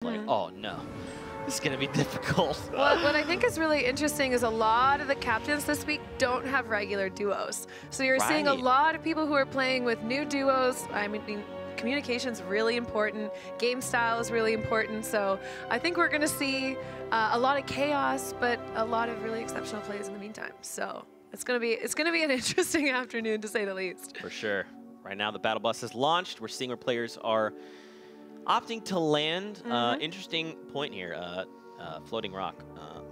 Like, oh no, this is going to be difficult. Well, what I think is really interesting is a lot of the captains this week don't have regular duos. So you're seeing a lot of people who are playing with new duos. I mean, communication's really important. Game style is really important. So I think we're going to see a lot of chaos, but a lot of really exceptional plays in the meantime. So it's going to be an interesting afternoon, to say the least. For sure. Right now, the battle bus has launched. We're seeing where players are opting to land. Interesting point here. Floating rock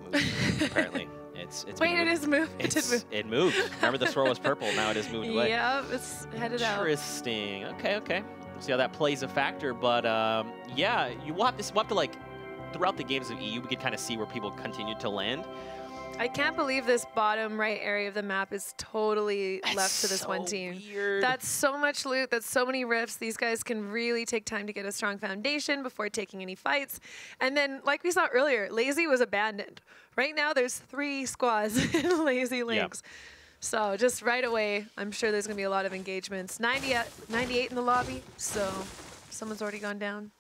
moved, apparently. It's Wait, it is moved. It moved. Remember, the swirl was purple. Now it has moved away. Yeah, it's headed out. Interesting. Okay. We'll see how that plays a factor. But yeah, we'll have to like throughout the games of EU, we could kind of see where people continue to land. I can't believe this bottom right area of the map is totally left to this one team. Weird. That's so much loot. That's so many rifts. These guys can really take time to get a strong foundation before taking any fights. And then, like we saw earlier, Lazy was abandoned. Right now, there's 3 squads in Lazy Links. Yep. So just right away, I'm sure there's going to be a lot of engagements. 98 in the lobby, so someone's already gone down.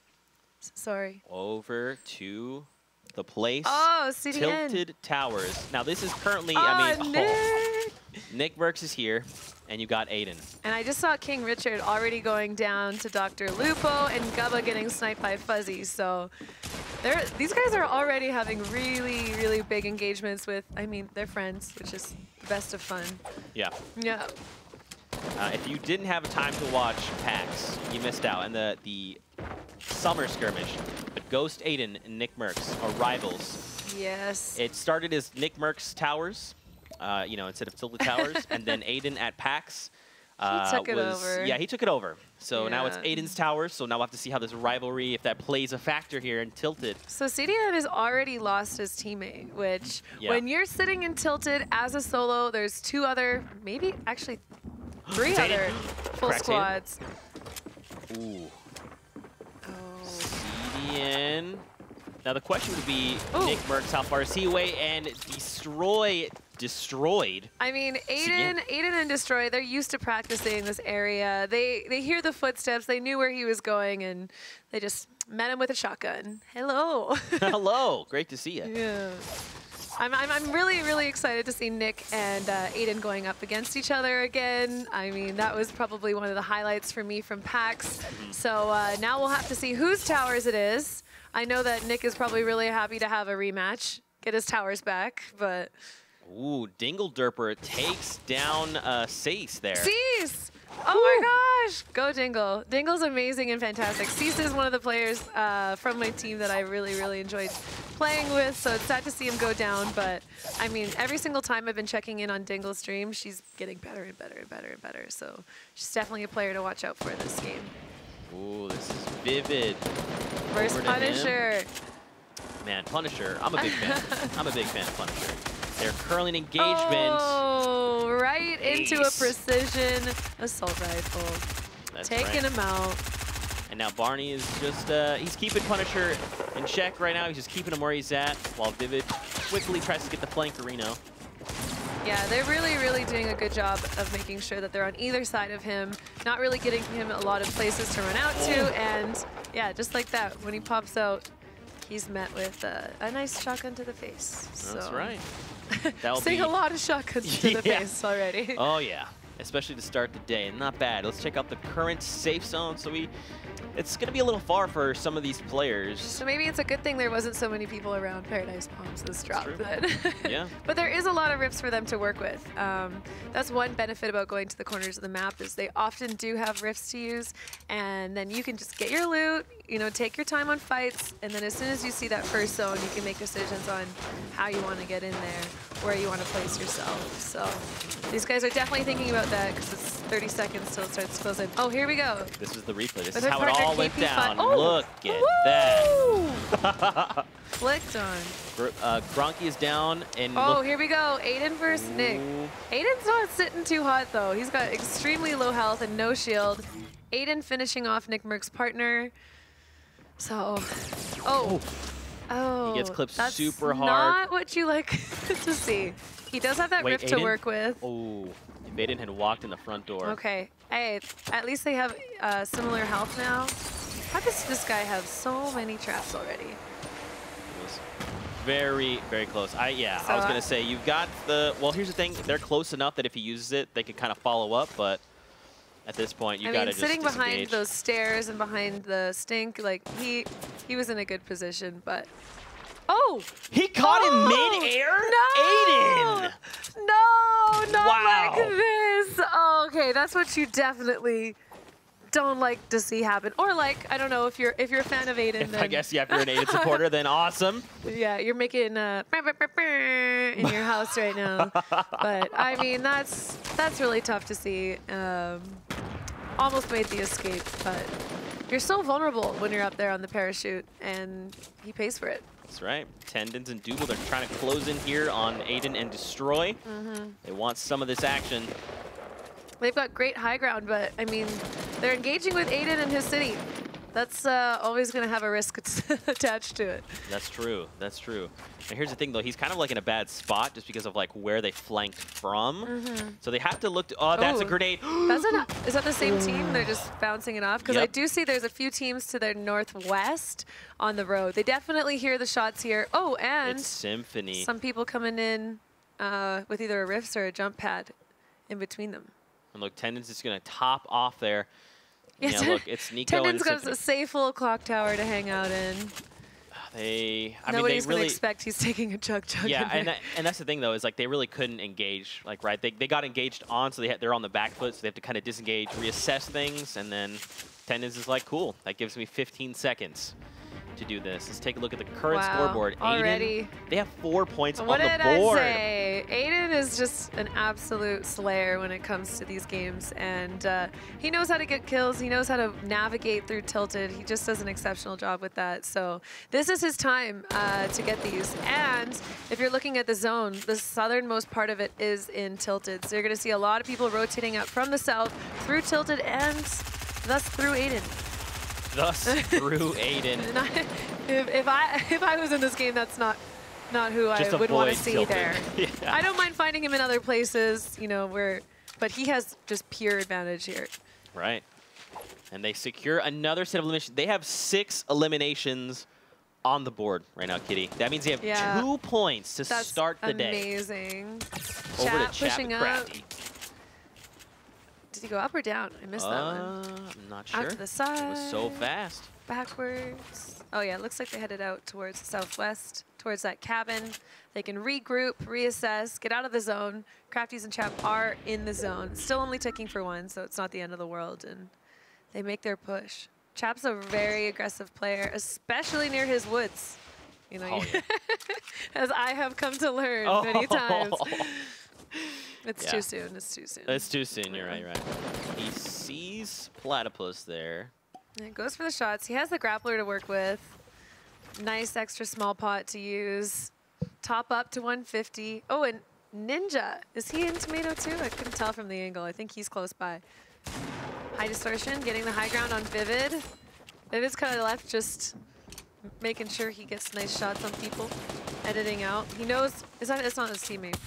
Sorry. Over to the place. Oh, CDN. Tilted Towers. Now this is currently, Nick Mercs is here, and you got Aiden. And I just saw King Richard already going down to Dr. Lupo and Gubba getting sniped by Fuzzy. So these guys are already having really, really big engagements with, I mean, they're friends, which is the best of fun. Yeah. Yeah. If you didn't have time to watch PAX, you missed out. And the summer skirmish, but Ghost Aiden and Nick Mercs are rivals. Yes. It started as Nick Mercs Towers, instead of Tilted Towers, and then Aiden at PAX. He took it over. Yeah, he took it over. So now it's Aiden's Towers, so now we'll have to see how this rivalry, if that plays a factor here in Tilted. So CDN has already lost his teammate, which when you're sitting in Tilted as a solo, there's 2 other, maybe actually 3 other full squads. Ooh. CDN. Now the question would be, Nick Mercs, how far is he away? And destroyed. I mean, Aiden and Destroy, they're used to practicing this area. They hear the footsteps. They knew where he was going, and they just met him with a shotgun. Hello. Hello. Great to see you. Yeah. I'm really, really excited to see Nick and Aiden going up against each other again. I mean, that was probably one of the highlights for me from PAX. So now we'll have to see whose towers it is. I know that Nick is probably really happy to have a rematch, get his towers back, but... Ooh, Dingle Derper takes down Cease there. Cease! Oh my gosh! Go Dingle. Dingle's amazing and fantastic. Cease is one of the players from my team that I really, really enjoyed playing with, so it's sad to see him go down, but I mean, every single time I've been checking in on Dingle's stream, she's getting better and better and better and better, so she's definitely a player to watch out for in this game. Ooh, this is Vivid. First Punisher. Man, Punisher, I'm a big fan. I'm a big fan of Punisher. They're curling engagement. Oh, right into a precision assault rifle. That's taking him out. And now Barney is just, he's keeping Punisher in check right now. He's just keeping him where he's at, while Vivid quickly tries to get the flankerino. Yeah, they're really, really doing a good job of making sure that they're on either side of him, not really getting him a lot of places to run out to, and yeah, just like that, when he pops out, he's met with a nice shotgun to the face. That's right. Seeing a lot of shotguns to the face already. Oh yeah, especially to start the day. Not bad. Let's check out the current safe zone. So it's going to be a little far for some of these players. So maybe it's a good thing there wasn't so many people around Paradise Palms this drop. But, yeah. But there is a lot of rifts for them to work with. That's one benefit about going to the corners of the map is they often do have rifts to use, and then you can just get your loot, take your time on fights, and then as soon as you see that first zone, you can make decisions on how you want to get in there, where you want to place yourself. So these guys are definitely thinking about that because it's 30 seconds till it starts closing. Oh, here we go. This is the replay. This is how it all went down. Look at that. Flicked on. Gronky is down. And here we go. Aiden versus Nick. Aiden's not sitting too hot, though. He's got extremely low health and no shield. Aiden finishing off Nick Mercs' partner. So, he gets clipped super hard. Not what you like to see. He does have that rift to work with. Oh, if Aiden had walked in the front door. Okay. Hey, at least they have similar health now. How does this guy have so many traps already? It was very, very close. Yeah, So I was going to say, you've got the... Well, here's the thing. They're close enough that if he uses it, they could kind of follow up, but at this point, you got to just sitting behind disengage. those stairs and behind the stink, like, he was in a good position, but... Oh! He caught him mid-air? No! Aiden! No! Not Wow. like this! Oh, okay, that's what you definitely don't like to see happen. Or like, I don't know, if you're a fan of Aiden, then... I guess, yeah, if you're an Aiden supporter, then awesome. Yeah, you're making in your house right now. But, I mean, that's really tough to see. Almost made the escape, but you're so vulnerable when you're up there on the parachute, and he pays for it. That's right. Tendons and Double, they're trying to close in here on Aiden and Destroy. They want some of this action. They've got great high ground, but, I mean, they're engaging with Aiden and his city. That's always going to have a risk attached to it. That's true. That's true. And here's the thing, though. He's kind of like in a bad spot just because of like where they flanked from. So they have to look to... Oh, that's a grenade. Is that the same team? They're just bouncing it off? Because Yep. I do see there's a few teams to their northwest on the road. They definitely hear the shots here. Oh, and It's Symphony. some people coming in with either a rifts or a jump pad in between them. And look, Tendon's just going to top off there. Yes, Yeah, look, it's Nico and Tendon's got Symphony. a safe little clock tower to hang out in. Nobody's Nobody's going to expect he's taking a chug Yeah, in there. and that's the thing, though, is like they really couldn't engage. Like, right, they got engaged on, so they're on the back foot, so they have to kind of disengage, reassess things, and then Tendons is like, cool, that gives me 15 seconds to do this. Let's take a look at the current scoreboard. Already. Aiden, they have 4 points What on the did board. I say? Aiden is just an absolute slayer when it comes to these games, and he knows how to get kills. He knows how to navigate through Tilted. He just does an exceptional job with that. So this is his time to get these. And if you're looking at the zone, the southernmost part of it is in Tilted. So you're going to see a lot of people rotating out from the south through Tilted and thus through Aiden. Thus through Aiden. If I was in this game, that's not who Just I would want to avoid see Tilted. there. Yeah. I don't mind finding him in other places, you know, but he has just pure advantage here. Right. And they secure another set of eliminations. They have 6 eliminations on the board right now, Kitty. That means they have 2 points to start the day. Amazing. Over Chat to Chat pushing with up. Crafty. Did he go up or down? I missed that one. I'm not sure. Out to the side. It was so fast. Backwards. Oh yeah, it looks like they headed out towards the southwest, towards that cabin. They can regroup, reassess, get out of the zone. Crafties and Chap are in the zone. Still only ticking for 1, so it's not the end of the world, and they make their push. Chap's a very aggressive player, especially near his woods. You know, yeah. as I have come to learn many times. It's too soon. It's too soon. It's too soon. You're right. You're right. He sees Platypus there. And goes for the shots. He has the grappler to work with. Nice extra small pot to use. Top up to 150. Oh, and Ninja. Is he in Tomato too? I couldn't tell from the angle. I think he's close by. High distortion, getting the high ground on Vivid. Vivid's kind of left, just making sure he gets nice shots on people. Editing out. He knows, it's not his teammate.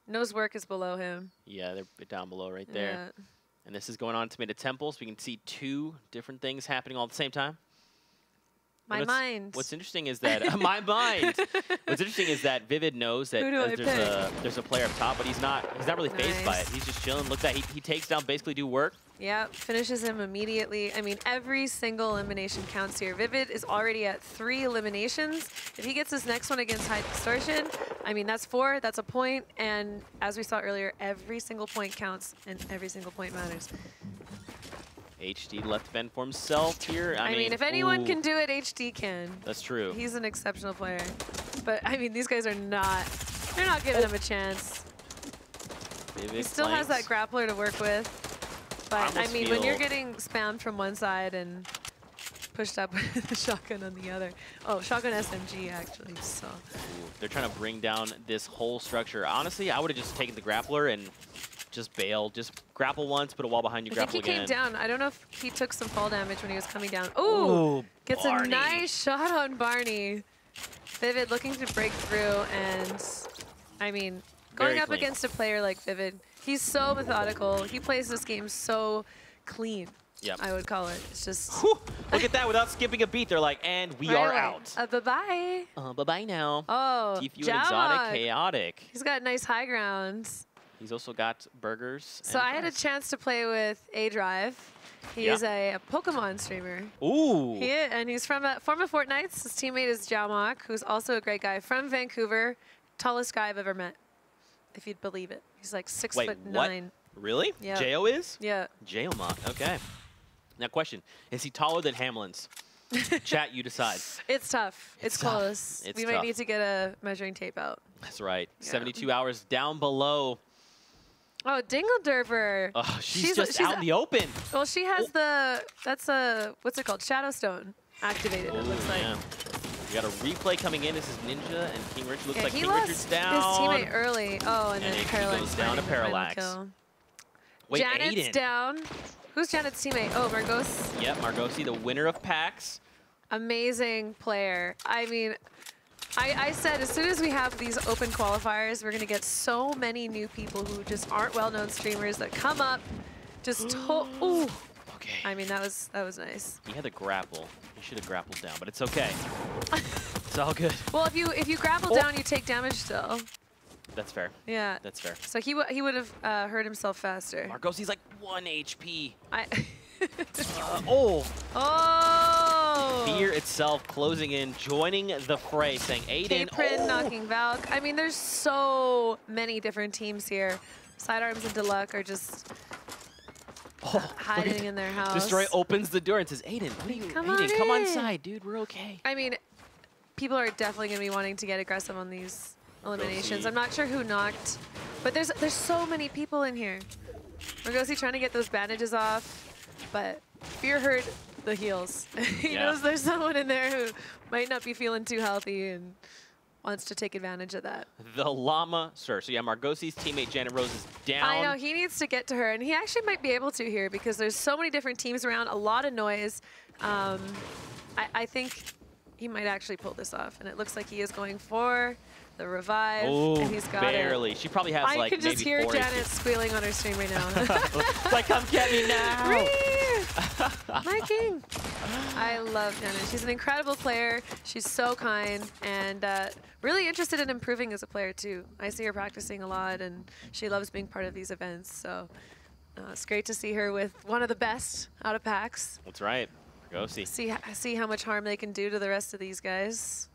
Knows work is below him. Yeah, they're down below right there. Yeah. And this is going on Tomato Temple, so we can see 2 different things happening all at the same time. My mind. What's interesting is that my mind. What's interesting is that Vivid knows that there's a player up top, but he's not really fazed by it. He's just chilling. Look at that. He takes down basically do work. Yeah, finishes him immediately. I mean, every single elimination counts here. Vivid is already at 3 eliminations. If he gets this next one against High Distortion, I mean, that's 4. That's a point. And as we saw earlier, every single point counts, and every single point matters. HD left fend for himself here. I mean, if anyone can do it, HD can. That's true. He's an exceptional player. But, I mean, these guys are not, they're not giving him a chance. Vivid He still has that grappler to work with. But, I mean, when you're getting spammed from one side and pushed up with the shotgun on the other. Oh, shotgun SMG, actually, so. Ooh, they're trying to bring down this whole structure. Honestly, I would have just taken the grappler and just bailed. Just grapple once, put a wall behind you, grapple again. I think he came down. I don't know if he took some fall damage when he was coming down. Ooh, gets Barney. a nice shot on Barney. Vivid looking to break through, and, I mean, going up against a player like Vivid, he's so methodical. He plays this game so clean. Yep. I would call it. It's just... Whew, look at that. Without skipping a beat, they're like, and we are out. Bye-bye. Bye-bye now. Oh, Tfue and Exotic, chaotic. He's got nice high grounds. He's also got burgers. So and I had a fries. chance to play with A-Drive. He is a Pokemon streamer. Ooh. And he's from a former Fortnite. His teammate is Jamak, who's also a great guy from Vancouver. Tallest guy I've ever met, if you'd believe it. He's like 6'9". What? Really? Yeah. Jo is? Yeah. Jailmock. Okay. Now, question: is he taller than Hamlin's? Chat, you decide. It's tough. It's tough. close. It's we tough. might need to get a measuring tape out. That's right. Yeah. 72 hours down below. Oh, Dingledurver. Oh, she's just out in the open. Well, she has that's what's it called? Shadowstone activated, it looks like. Yeah. We got a replay coming in. This is Ninja and King Richard. Looks like he King lost Richard's down. his teammate early. Oh, and then he Parallax goes down to finding the final Parallax. kill. Wait, Janet's Aiden. down. Who's Janet's teammate? Oh, Margos. Yep, Margosi, the winner of PAX. Amazing player. I mean, I said as soon as we have these open qualifiers, we're going to get so many new people who just aren't well-known streamers that come up, just ooh. Okay. I mean, that was nice. He had a grapple. He should have grappled down, but it's okay. It's all good. Well, if you grapple down, you take damage still. That's fair. Yeah. That's fair. So he would have hurt himself faster. Margosi's like 1 HP. Oh! Fear itself closing in, joining the fray, saying Aiden. K-Prin knocking Valk. I mean, there's so many different teams here. Sidearms and Deluxe are just hiding in their house. Destroy opens the door and says, Aiden, what are you? Come Come on on inside, dude. We're okay. I mean, people are definitely going to be wanting to get aggressive on these eliminations. see. I'm not sure who knocked, but there's so many people in here. Margosi trying to get those bandages off, but Fear heard the heals. He knows there's someone in there who might not be feeling too healthy and wants to take advantage of that. The llama, sir. So yeah, Margosi's teammate Janet Rose is down. I know, he needs to get to her, and he actually might be able to here because there's so many different teams around, a lot of noise. I think he might actually pull this off, and it looks like he is going for the revive, and he's got barely. it. She probably has I like can just maybe hear 4 Janet squealing on her stream right now. like, come get me now. My king. I love Janet. She's an incredible player. She's so kind and really interested in improving as a player too. I see her practicing a lot, and she loves being part of these events. So it's great to see her with one of the best out of PAX. That's right. Margosi. See how much harm they can do to the rest of these guys.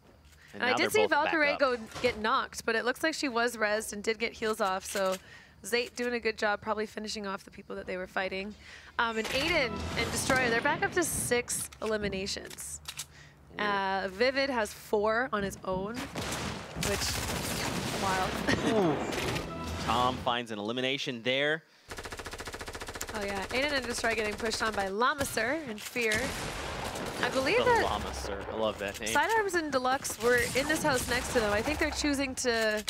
And I now did they're see both back Valkyrie up. get knocked, but it looks like she was rezzed and did get heals off. So Zayt doing a good job, probably finishing off the people that they were fighting. And Aiden and Destroyer, they're back up to 6 eliminations. Vivid has 4 on his own, which wild. Tom finds an elimination there. Oh yeah, Aiden and Destroyer getting pushed on by Lamaser and Fear. I believe The that llama, sir. I love that name. Sidearms and Deluxe were in this house next to them. I think they're choosing to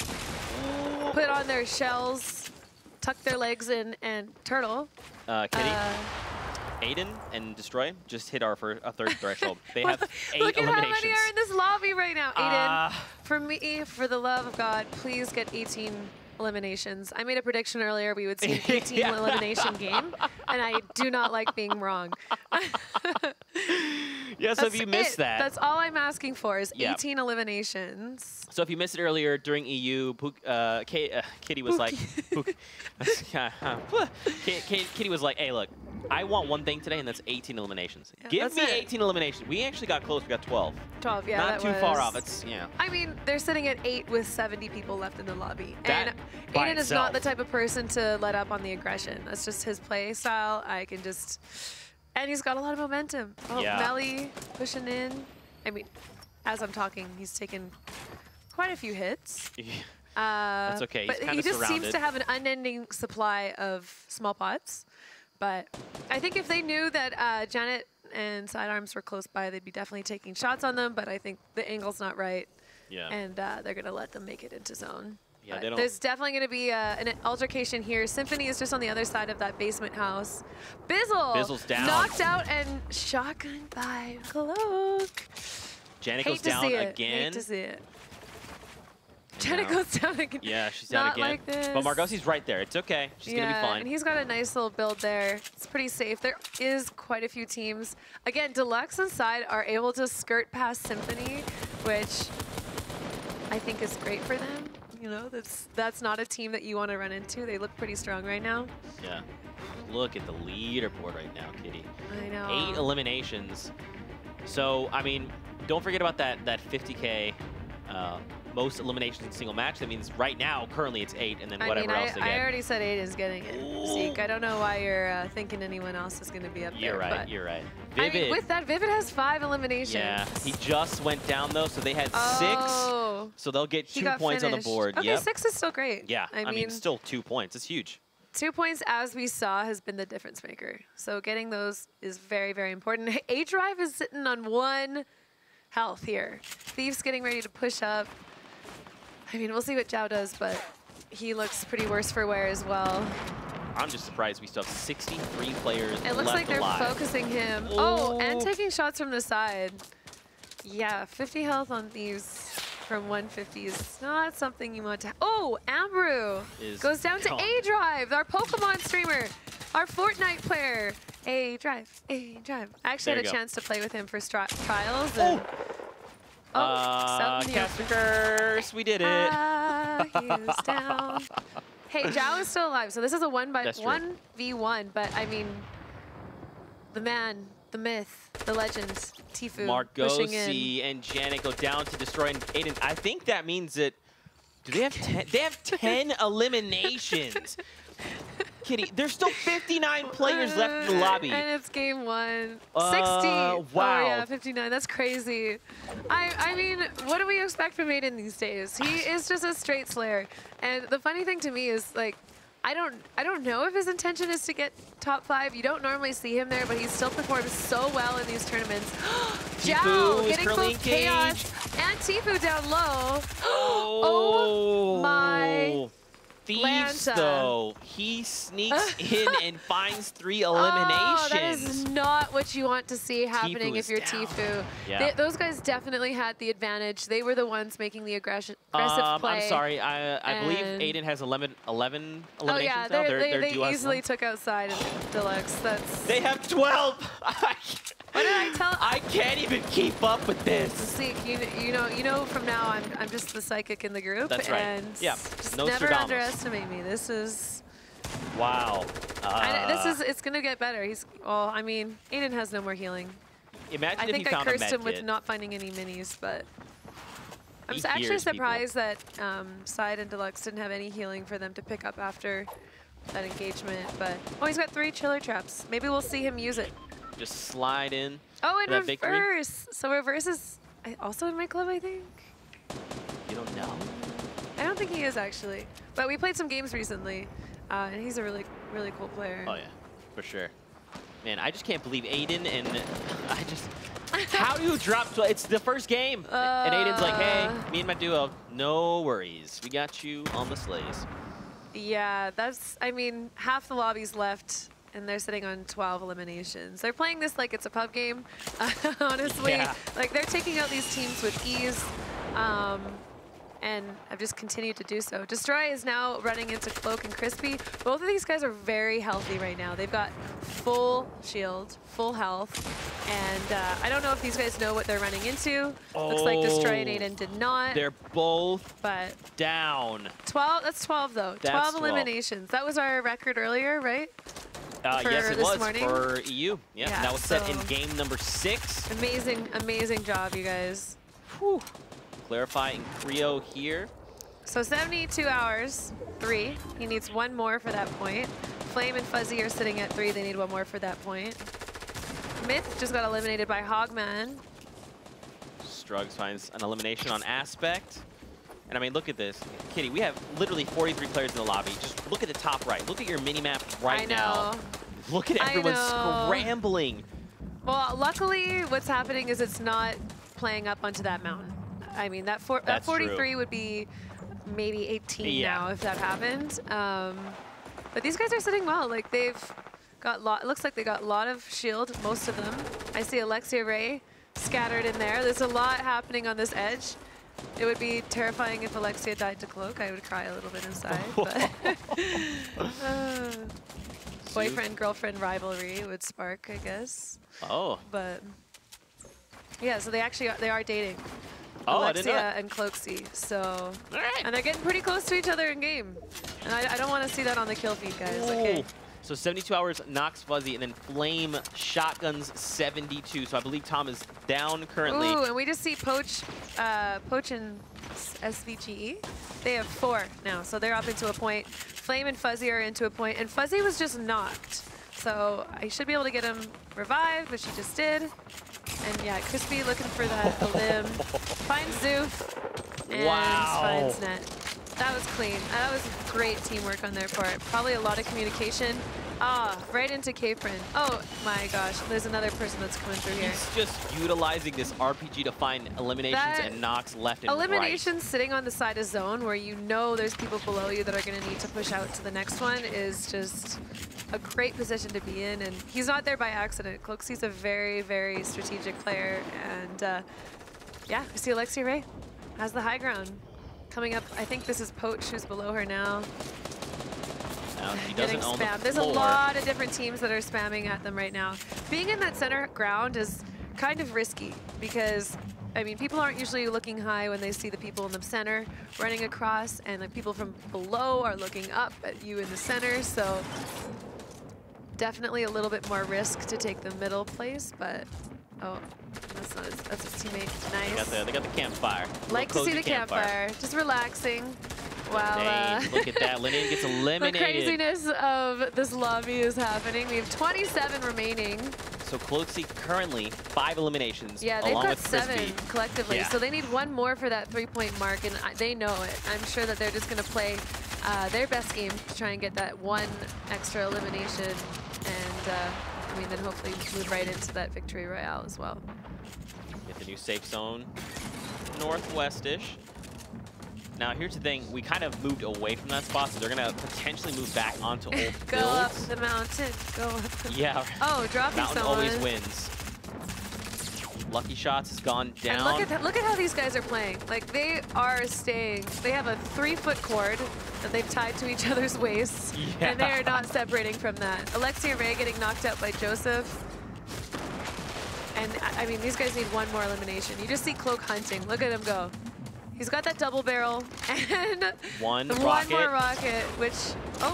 put on their shells, tuck their legs in, and turtle. Kitty, Aiden and Destroy just hit our third threshold. They have 8 Look at eliminations. how many are in this lobby right now. Aiden, for me, for the love of God, please get 18 eliminations. I made a prediction earlier we would see an 18 elimination game, and I do not like being wrong. Yeah, so if you missed that. That's all I'm asking for is 18 eliminations. So if you missed it earlier during EU, Kitty was like, Kitty was like, hey, look, I want one thing today, and that's 18 eliminations. Yeah, Give me 18 eliminations. We actually got close. We got 12. 12, yeah. Not too far off. It's, yeah. I mean, they're sitting at 8 with 70 people left in the lobby. That and by Aiden is itself. not the type of person to let up on the aggression. That's just his play style. I can just... And he's got a lot of momentum. Oh, Yeah. Melly pushing in. I mean, as I'm talking, he's taken quite a few hits. That's okay. He's But kind he of just surrounded. seems to have an unending supply of small pots. But I think if they knew that Janet and Sidearms were close by, they'd be definitely taking shots on them. But I think the angle's not right. Yeah. And they're going to let them make it into zone. Yeah, But they don't. there's definitely going to be an altercation here. Symphony is just on the other side of that basement house. Bizzle's down. Knocked out and shotgun by Cloak. Janet Hate goes to down see it. again. Hate to see it. Jenna goes down again. Yeah, she's down again. Like this. But Margosi's right there. It's okay. She's going to be fine. And he's got a nice little build there. It's pretty safe. There is quite a few teams. Again, Deluxe and Side are able to skirt past Symphony, which I think is great for them. You know, that's not a team that you want to run into. They look pretty strong right now. Yeah. Look at the leaderboard right now, Kitty. I know. 8 eliminations. So, I mean, don't forget about that 50K most eliminations in single match. That means right now, currently it's 8, and then whatever else they get. I already said 8 is getting it. Zeke, I don't know why you're thinking anyone else is going to be up there. You're right, but you're right. I mean, with that, Vivid has 5 eliminations. Yeah, he just went down, though, so they had 6. So they'll get 2 points on the board. Okay, 6 is still great. Yeah, I mean, still 2 points. It's huge. 2 points, as we saw, has been the difference maker. So getting those is very, very important. A-Drive is sitting on 1 health here. Thief's getting ready to push up. I mean, we'll see what Zhao does, but he looks pretty worse for wear as well. I'm just surprised we still have 63 players left alive. It looks like they're focusing him. Oh, and taking shots from the side. Yeah, 50 health on Thieves from 150 is not something you want to... Oh, Ambrew goes down to A-Drive, our Pokemon streamer, our Fortnite player. A-Drive, A-Drive. I actually had a chance to play with him for trials. And Caster Curse, we did it. He is down. Hey, Zhao is still alive, so this is a 1v1, but I mean, the man, the myth, the legend, Tfue Margosi and Janet go down to destroy Aiden. I think that means that, do they have 10? They have 10 eliminations. Kitty, there's still 59 players left in the lobby. And it's game 1. 60. Wow. Oh, yeah, 59. That's crazy. I mean, what do we expect from Aiden these days? He is just a straight slayer. And the funny thing to me is, like, I don't know if his intention is to get top 5. You don't normally see him there, but he still performs so well in these tournaments. Zhao getting both Chaos and Tfue down low. Oh my. Thieves, though, he sneaks in and finds 3 eliminations. Oh, that is not what you want to see happening if you're Tfue. Yeah. Those guys definitely had the advantage. They were the ones making the aggressive play. I'm sorry. I believe Aiden has 11 eliminations now. They easily took outside of Deluxe. They have 12. What did I tell? I can't even keep up with this. See, you know, from now I'm just the psychic in the group. That's right. And yeah. just never underestimate me. This is. Wow. It's gonna get better. Well, I mean, Aiden has no more healing. Imagine I think I cursed him with not finding any minis, but I'm actually surprised that Side and Deluxe didn't have any healing for them to pick up after that engagement. But he's got 3 chiller traps. Maybe we'll see him use it. Just slide in. Oh, and reverse. So reverse is also in my club, I think. You don't know? I don't think he is, actually. But we played some games recently, and he's a really, really cool player. Oh, yeah, for sure. Man, I just can't believe Aiden and I just... How do you drop 12? It's the first game. And Aiden's like, hey, me and my duo, no worries. We got you on the sleighs. Yeah, I mean, half the lobby's left. And they're sitting on 12 eliminations. They're playing this like it's a pub game, honestly. Yeah. Like, they're taking out these teams with ease, and I've just continued to do so. Destroy is now running into Cloak and Crispy. Both of these guys are very healthy right now. They've got full shield, full health, and I don't know if these guys know what they're running into. Looks like Destroy and Aiden did not. They're both down. 12, that's 12 though. 12 eliminations. That was our record earlier, right? Yes, it was for EU. Yeah, that was set in game number 6. Amazing, amazing job, you guys. Whew. Clarify and Creo here. So 72 hours, 3. He needs 1 more for that point. Flame and Fuzzy are sitting at 3. They need 1 more for that point. Myth just got eliminated by Hogman. Strugs finds an elimination on Aspect. And I mean, look at this. Kitty, we have literally 43 players in the lobby. Just look at the top right. Look at your mini-map right now. Look at everyone scrambling. Well, luckily, what's happening is it's not playing up onto that mountain. I mean, that 43 would be maybe 18 now if that happened. But these guys are sitting well. Like, they've got it looks like they got a lot of shield, most of them. I see Alexia Ray scattered in there. There's a lot happening on this edge. It would be terrifying if Alexia died to Cloak. I would cry a little bit inside. But boyfriend-girlfriend rivalry would spark, I guess. Oh. But yeah, so they are dating. Oh, Alexia I didn't know that. and Cloaksy. So, All right. and they're getting pretty close to each other in game. And I don't want to see that on the kill feed, guys. Okay. So 72 hours knocks Fuzzy, and then Flame shotguns 72. So I believe Tom is down currently. Ooh, and we just see Poach and SVGE. They have 4 now, so they're up into a point. Flame and Fuzzy are into a point, and Fuzzy was just knocked. So I should be able to get him revived, which he just did. And yeah, Crispy looking for that limb. Finds Zoof and finds Net. That was clean. That was great teamwork on their part. Probably a lot of communication. Right into K-Friend. Oh my gosh, there's another person that's coming through here. He's just utilizing this RPG to find eliminations and knocks left and eliminations sitting on the side of zone where you know there's people below you that are going to need to push out to the next one is just a great position to be in. And he's not there by accident. Cloaksy's a very, very strategic player. And yeah, we see Alexia Ray has the high ground. Coming up, I think this is Poach who's below her now. No, she doesn't own the floor. There's a lot of different teams that are spamming at them right now. Being in that center ground is kind of risky because, I mean, people aren't usually looking high when they see the people in the center running across, and the people from below are looking up at you in the center, so definitely a little bit more risk to take the middle place, but oh, that's not that's his teammate. Nice. They got the campfire. Like to see the campfire. Just relaxing. Wow. Look at that. Linean gets eliminated. The craziness of this lobby is happening. We have 27 remaining. So Cloaksy currently 5 eliminations. Yeah, they've along got with 7 collectively. Yeah. So they need 1 more for that 3-point mark, and they know it. I'm sure that they're just going to play their best game to try and get that 1 extra elimination, and I mean, then hopefully move right into that victory royale as well. Get the new safe zone northwest-ish. Now, here's the thing. We kind of moved away from that spot, so they're going to potentially move back onto old builds. Go up the mountain. Go up the Yeah. Oh, dropping mountain someone. always wins. Lucky Shots has gone down. And look at that. Look at how these guys are playing. Like, they are staying. They have a 3-foot cord that they've tied to each other's waists, and they are not separating from that. Alexia Ray getting knocked out by Joseph. And, I mean, these guys need 1 more elimination. You just see Cloak hunting. Look at him go. He's got that double barrel and one more rocket, which,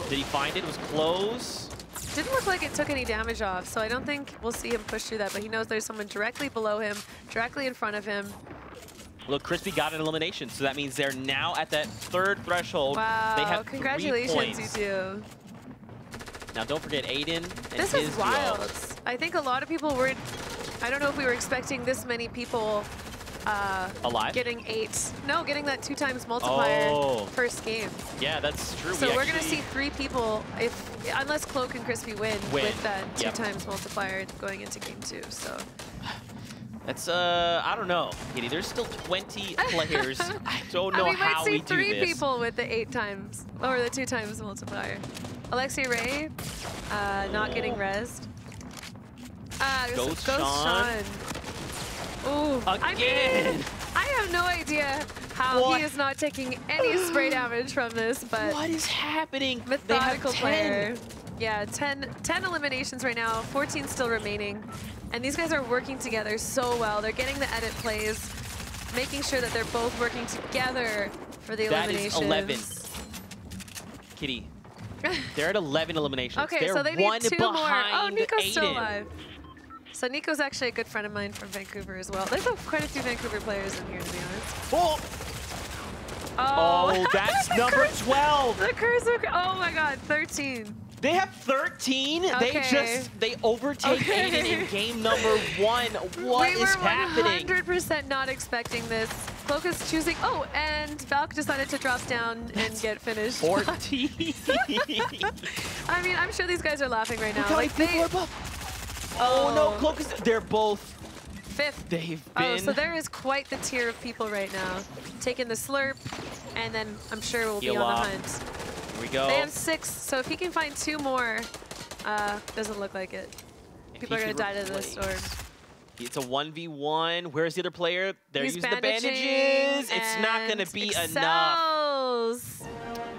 did he find it? It was close. Didn't look like it took any damage off, so I don't think we'll see him push through that, but he knows there's someone directly below him, directly in front of him. Look, Crispy got an elimination, so that means they're now at that 3rd threshold. Wow, they have congratulations, 3 points. you two. Now, don't forget Aiden and this his is wild. duo. I think a lot of people were, I don't know if we were expecting this many people alive? Getting 8. No, getting that 2 times multiplier first game. Yeah, that's true. So we're going to see 3 people, unless Cloak and Crispy win with that 2 times multiplier going into game 2. So that's I don't know, Kitty. There's still 20 players. I don't know how we do this. We might see 3 people with the 8 times or the 2 times multiplier. Alexia Ray not getting rezzed. Ghost Sean. Ooh, Again. I mean, I have no idea how he is not taking any spray damage from this, but what is happening? Methodical player. Yeah, 10 eliminations right now, 14 still remaining. And these guys are working together so well. They're getting the edit plays, making sure that they're both working together for the eliminations. That is 11. Kitty, they're at 11 eliminations. Okay, they're so they need 2 more. Oh, Nico's Aiden. still alive. So Nico's actually a good friend of mine from Vancouver as well. There's quite a few Vancouver players in here, to be honest. Oh, that's number 12. The cursor. Oh my God, 13. They have 13. Okay. They overtake Aiden in game number 1. What is happening? We were 100% not expecting this. Cloak is choosing. Oh, and Valk decided to drop down and get finished. 14. I mean, I'm sure these guys are laughing right now. Like people are above. Oh no, Cloak is. They're both 5th. They've been. Oh, so there is quite the tier of people right now. Taking the slurp, and then I'm sure we'll be on the hunt. Here we go. They have 6, so if he can find 2 more, doesn't look like it. People are going to die to the storm. It's a 1v1. Where's the other player? They're He's using bandaging. the bandages. misses. It's not going to be enough. Excels.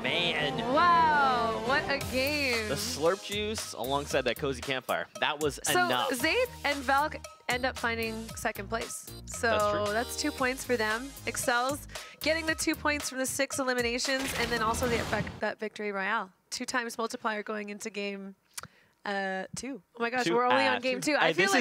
Man. Wow, what a game. The slurp juice alongside that cozy campfire. That was enough. So Zayd and Valk end up finding second place. So that's 2 points for them. Excels getting the 2 points from the 6 eliminations, and then also that victory royale. 2 times multiplier going into game 2. Oh my gosh, we're only on game 2. I feel like